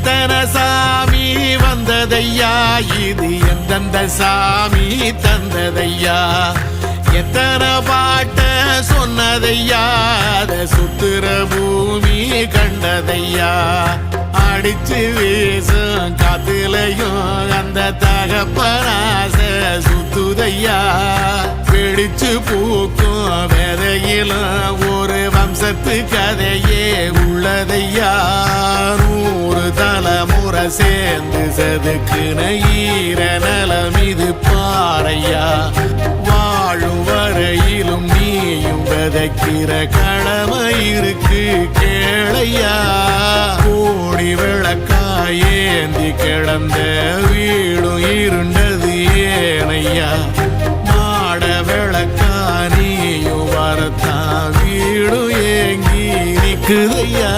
எத்தனை சாமி வந்ததையா, இது எந்தெந்த சாமி தந்ததையா, எத்தனை பாட்ட சொன்னதையா, அத சுத்துற பூமி கண்டதையா, அடிச்சு வீசும் காத்துலையும் அந்த தகப்பனாச சுத்துதையா, பிடிச்சு பூக்கும் விதையிலும் ஒரு வம்சத்து கதையே உள்ளதையா, 100 தலைமுறை சேர்ந்து செதுக்குன ஈர நலம் இது பாறையா, வாழும் வரையிலும் நீயும் விதைக்கிற கடமை இருக்கு கேளையா, கோடி விளக்காயேந்தி கிடந்த வீடும் இருண்டது ஏனையா, மாட விளக்கா நீயும் வரத்தான் வீடும் ஏங்கி நிக்குதையா.